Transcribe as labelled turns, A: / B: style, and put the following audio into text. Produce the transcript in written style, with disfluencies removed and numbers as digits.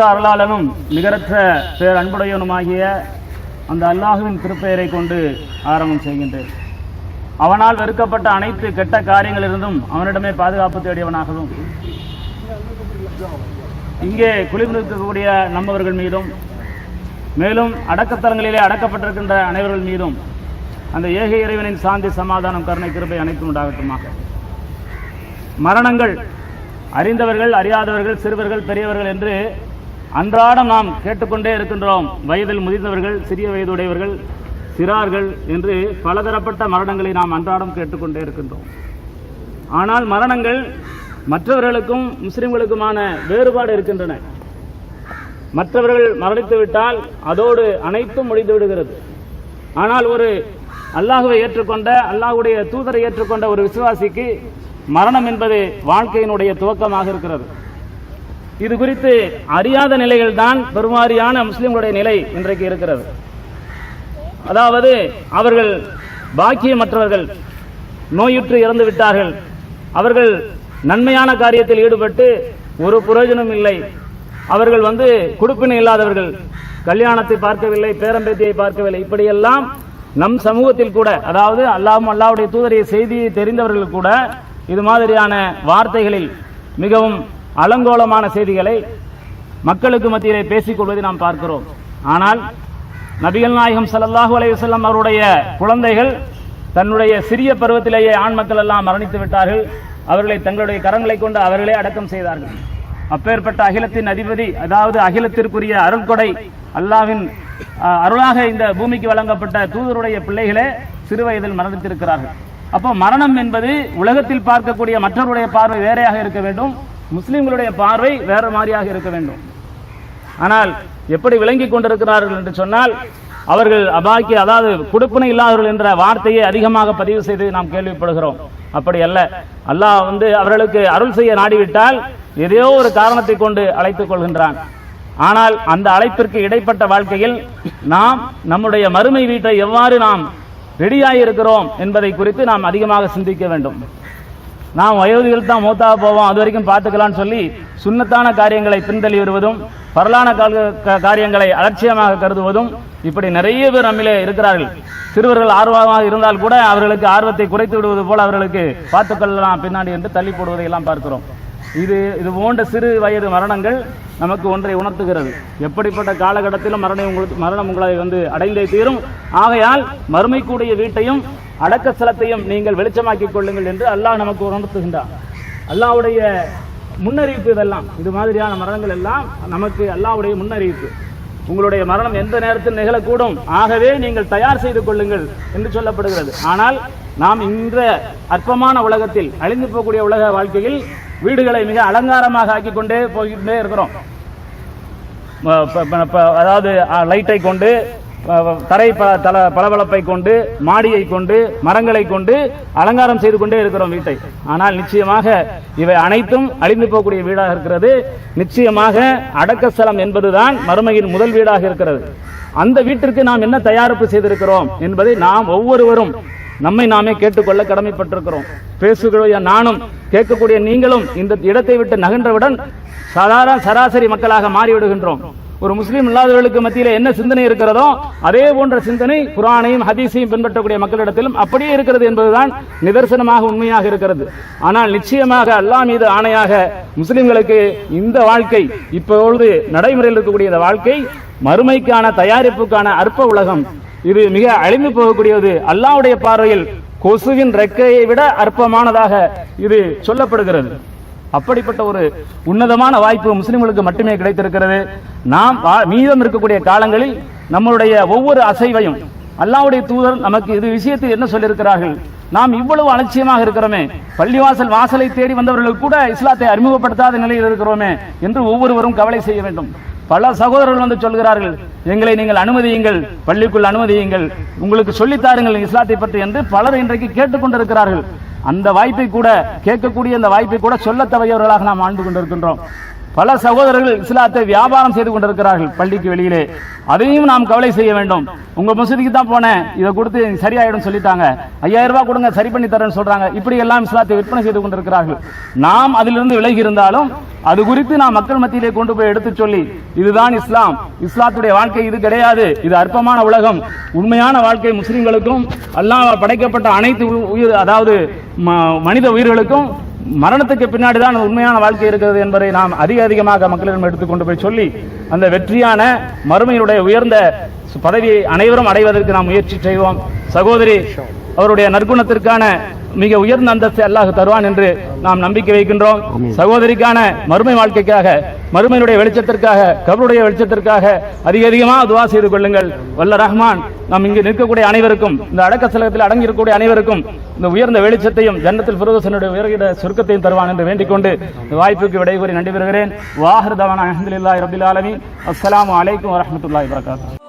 A: அருளாளனும் நிகரற்ற பேர் அன்புடையவனுமாகிய அந்த அல்லாஹுவின் திருப்பெயரை கொண்டு ஆரம்பம் செய்கின்றேன். அவனால் வெறுக்கப்பட்ட அனைத்து கெட்ட காரியங்களிலிருந்தும் அவனிடமே பாதுகாப்பு தேடியவனாகவும், இங்கே குளிர்ந்திருக்கக்கூடிய நம்மவர்கள் மீதும் மேலும் அடக்கத்தலங்களிலே அடக்கப்பட்டிருக்கின்ற அனைவர்கள் மீதும் அந்த ஏக இறைவனின் சாந்தி, சமாதானம், கருணை, கிருபை அனைத்தும் உண்டாகட்டுமாக. மரணங்கள் அறிந்தவர்கள், அறியாதவர்கள், சிறுவர்கள், பெரியவர்கள் என்று அன்றாடம் நாம் கேட்டுக்கொண்டே இருக்கின்றோம். வயதில் முதிர்ந்தவர்கள், சிறிய வயதுடையவர்கள், சிறார்கள் என்று பலதரப்பட்ட மரணங்களை நாம் அன்றாடம் கேட்டுக்கொண்டே இருக்கின்றோம். ஆனால் மரணங்கள் மற்றவர்களுக்கும் முஸ்லிம்களுக்குமான வேறுபாடு இருக்கின்றன. மற்றவர்கள் மரணித்து விட்டால் அதோடு அனைத்தும் முடிந்து விடுகிறது. ஆனால் ஒரு அல்லாஹுவை ஏற்றுக்கொண்ட, அல்லாஹுடைய தூதரை ஏற்றுக்கொண்ட ஒரு விசுவாசிக்கு மரணம் என்பது வாழ்க்கையினுடைய துவக்கமாக இருக்கிறது. இது குறித்து அறியாத நிலைகள் தான் பெருவாரியான முஸ்லிம்களுடைய நிலை இன்றைக்கு இருக்கிறது. அதாவது அவர்கள் பாக்கியமற்றவர்கள், நோயுற்று இறந்து விட்டார்கள், அவர்கள் நன்மையான காரியத்தில் ஈடுபட்டு ஒரு பிரயோஜனம் இல்லை, அவர்கள் கொடுப்பினை இல்லாதவர்கள், கல்யாணத்தை பார்க்கவில்லை, பேரம்பேத்தியை பார்க்கவில்லை, இப்படியெல்லாம் நம் சமூகத்தில் கூட, அதாவது அல்லாஹ்வுடைய தூதருடைய செய்தியை தெரிந்தவர்கள் கூட இது மாதிரியான வார்த்தைகளில் மிகவும் அலங்கோலமான செய்திகளை மக்களுக்கு மத்தியிலே பேசிக் கொள்வதை நாம் பார்க்கிறோம். ஆனால் நபிகள் நாயகம் ஸல்லல்லாஹு அலைஹி வஸல்லம் அவருடைய குழந்தைகள் தன்னுடைய சிறிய பருவத்திலேயே ஆண் மக்கள் எல்லாம் மரணித்து விட்டார்கள். அவர்களை தங்களுடைய கரங்களை கொண்டு அவர்களே அடக்கம் செய்தார்கள். அப்பேற்பட்ட அகிலத்தின் அதிபதி, அதாவது அகிலத்திற்குரிய அருள்கொடை அல்லாஹ்வின் அருளாக இந்த பூமிக்கு வழங்கப்பட்ட தூதருடைய பிள்ளைகளே சிறு வயதில் மரணித்திருக்கிறார்கள். அப்போ மரணம் என்பது உலகத்தில் பார்க்கக்கூடிய மற்றவருடைய பார்வை வேறையாக இருக்க வேண்டும், முஸ்லிம்களுடைய பார்வை வேறு மாதிரியாக இருக்க வேண்டும். ஆனால் எப்படி விளங்கி கொண்டிருக்கிறார்கள் என்று சொன்னால், அவர்கள் அபாக்கி, அதாவது கொடுப்பினை இல்லாதவர்கள் என்ற வார்த்தையை அதிகமாக பதிவு செய்து நாம் கேள்விப்படுகிறோம். அப்படி அல்ல. அல்லாஹ் அவர்களுக்கு அருள் செய்ய நாடிவிட்டால் ஏதோ ஒரு காரணத்தை கொண்டு அழைத்துக் கொள்கின்றான். ஆனால் அந்த அழைப்பிற்கு இடைப்பட்ட வாழ்க்கையில் நாம் நம்முடைய மறுமை வீட்டை எவ்வாறு நாம் ரெடியாயிருக்கிறோம் என்பதை குறித்து நாம் அதிகமாக சிந்திக்க வேண்டும். நாம் வயோதிகள் தான் மூத்தாக போவோம், அது வரைக்கும் பார்த்துக்கலான்னு சொல்லி சுன்னத்தான காரியங்களை பின்தள்ளி வருவதும், பரலான காரியங்களை அலட்சியமாக கருதுவதும், இப்படி நிறைய பேர் நம்மிலே இருக்கிறார்கள். சிறுவர்கள் ஆர்வமாக இருந்தால் கூட அவர்களுக்கு ஆர்வத்தை குறைத்து விடுவது போல அவர்களுக்கு பார்த்துக்கொள்ளலாம் பின்னாடி என்று தள்ளி போடுவதை எல்லாம் பார்க்கிறோம். இது போன்ற சிறு வயது மரணங்கள் நமக்கு ஒன்றை உணர்த்துகிறது. எப்படிப்பட்ட காலகட்டத்திலும் மரணம் உங்களை அடைந்தே தீரும். ஆகையால் மறுமைக்கூடிய வீட்டையும் அடக்க ஸ்தலத்தையும் நீங்கள் வெளிச்சமாக்கிக் கொள்ளுங்கள் என்று அல்லாஹ் நமக்கு உணர்த்துகின்றார். அல்லாஹ்வுடைய முன்னறிவிப்பு இதெல்லாம். இது மாதிரியான மரணங்கள் எல்லாம் நமக்கு அல்லாஹ்வுடைய முன்னறிவிப்பு. உங்களுடைய மரணம் எந்த நேரத்தில் நிகழக்கூடும், ஆகவே நீங்கள் தயார் செய்து கொள்ளுங்கள் என்று சொல்லப்படுகிறது. ஆனால் நாம் இந்த அற்பமான உலகத்தில், அழிந்து போகக்கூடிய உலக வாழ்க்கையில் வீடுகளை மிக அலங்காரமாக ஆக்கி கொண்டே போய்கிட்டே இருக்கிறோம். அதாவது லைட்டை கொண்டு, தரை பளபளப்பை கொண்டு, மாடியை கொண்டு, மரங்களை கொண்டு அலங்காரம் செய்து கொண்டே இருக்கிறோம் வீட்டை. ஆனால் நிச்சயமாக இவை அனைத்தும் அழிந்து போகக்கூடிய வீடாக இருக்கிறது. நிச்சயமாக அடக்கஸ்தலம் என்பதுதான் மறுமையின் முதல் வீடாக இருக்கிறது. அந்த வீட்டிற்கு நாம் என்ன தயாரிப்பு செய்திருக்கிறோம் என்பதை நாம் ஒவ்வொருவரும் நம்மை நாமே கேட்டுக்கொள்ள கடமைப்பட்டிருக்கிறோம். பேசுகிற நானும், கேட்கக்கூடிய நீங்களும் இந்த இடத்தை விட்டு நகன்றவுடன் சராசரி மக்களாக மாறிவிடுகின்றோம். ஒரு முஸ்லீம் இல்லாதவர்களுக்கு மத்தியில் என்ன சிந்தனை இருக்கிறதோ அதே போன்ற சிந்தனை குர்ஆனையும் ஹதீஸையும் பின்பற்றக்கூடிய மக்களிடத்திலும் அப்படியே இருக்கிறது என்பதுதான் நிதர்சனமாக உண்மையாக இருக்கிறது. ஆனால் நிச்சயமாக அல்லாஹ் மீது ஆணையாக முஸ்லிம்களுக்கு இந்த வாழ்க்கை, இப்பொழுது நடைமுறையில் இருக்கக்கூடிய இந்த வாழ்க்கை மறுமைக்கான தயாரிப்புக்கான அற்ப உலகம். இது மிக அழிந்து போகக்கூடியது. அல்லாஹ்வுடைய பார்வையில் கொசுவின் ரெக்கையை விட அற்பமானதாக இது சொல்லப்படுகிறது. அப்படிப்பட்ட ஒரு உன்னதமான வாய்ப்பு முஸ்லிம்களுக்கு மட்டுமே கிடைத்திருக்கிறது. நாம் மீதம் இருக்கக்கூடிய காலங்களில் நம்மளுடைய ஒவ்வொரு அசைவையும் அல்லாஹ்வுடைய தூதர் நமக்கு இது விஷயத்தில் என்ன சொல்லியிருக்கிறார்கள், நாம் இவ்வளவு அலட்சியமாக இருக்கிறோமே, பள்ளிவாசல் வாசலை தேடி வந்தவர்களுக்கு கூட இஸ்லாத்தை அறிமுகப்படுத்தாத நிலையில் இருக்கிறோமே என்று ஒவ்வொருவரும் கவலை செய்ய வேண்டும். பல சகோதரர்கள் சொல்கிறார்கள், எங்களை நீங்கள் அனுமதியுங்கள், பள்ளிக்குள் அனுமதியுங்கள், உங்களுக்கு சொல்லித்தாருங்கள் இஸ்லாத்தை பற்றி என்று பலர் இன்றைக்கு கேட்டுக்கொண்டிருக்கிறார்கள். அந்த வாய்ப்பை கூட, கேட்கக்கூடிய அந்த வாய்ப்பை கூட சொல்ல தவறியவர்களாக நாம் ஆண்டு கொண்டிருக்கின்றோம். பல சகோதரர்கள் இஸ்லாத்தை வியாபாரம் செய்து கொண்டிருக்கிறார்கள் பள்ளிக்கு வெளியிலே. அதையும் நாம் கவலை செய்ய வேண்டும். உங்க மசூதிக்கு தான் போனேன், இதை கொடுத்து சரியாயிடும் சொல்லிட்டாங்க, 5000 ரூபாய் கொடுங்க சரி பண்ணி தரேன்னு சொல்றாங்க. இப்படி எல்லாம் இஸ்லாத்தை விற்பனை செய்து கொண்டிருக்கிறார்கள். நாம் அதிலிருந்து விலகி இருந்தாலும் அது குறித்து நாம் மக்கள் மத்தியிலே கொண்டு போய் எடுத்து சொல்லி, இதுதான் இஸ்லாம், இஸ்லாத்துடைய வாழ்க்கை இது கிடையாது, இது அற்பமான உலகம், உண்மையான வாழ்க்கை முஸ்லிம்களுக்கும் அல்லாஹ் படைக்கப்பட்ட அனைத்து உயிர், அதாவது மனித உயிர்களுக்கும் மரணத்துக்கு பின்னாடி தான் உண்மையான வாழ்க்கை இருக்கிறது என்பதை நாம் அதிகமாக மக்களிடம் எடுத்துக்கொண்டு போய் சொல்லி, அந்த வெற்றியான மறுமையினுடைய உயர்ந்த பதவியை அனைவரும் அடைவதற்கு நாம் முயற்சி செய்வோம். சகோதரி அவருடைய நற்குணத்திற்கான மிக உயர்ந்த அந்தஸ்தை அல்லாஹ் தருவான் என்று நாம் நம்பிக்கை வைக்கின்றோம். சகோதரிக்கான மறுமை வாழ்க்கைக்காக, மறுமையினுடைய வெளிச்சத்திற்காக, கபருடைய வெளிச்சத்திற்காக அதிகமாக துவா செய்து கொள்ளுங்கள். வல்ல ரஹ்மான் நாம் இங்கு நிற்கக்கூடிய அனைவருக்கும், இந்த அடக்க சலகத்தில் அடங்கி இருக்கக்கூடிய அனைவருக்கும் இந்த உயர்ந்த வெளிச்சத்தையும் ஜன்னத்தில் ஃபிர்தௌஸினுடைய உயர்ந்த சுருக்கத்தையும் தருவான் என்று வேண்டிக் கொண்டு இந்த வாய்ப்புக்கு விடைகூறி நன்றி பெறுகிறேன். வாஹிர் தவானா அல்ஹம்துலில்லாஹி ரப்பில் ஆலமீன். அஸ்ஸலாமு அலைக்கும் வரஹ்மத்துல்லாஹி வபரகாத்துஹு.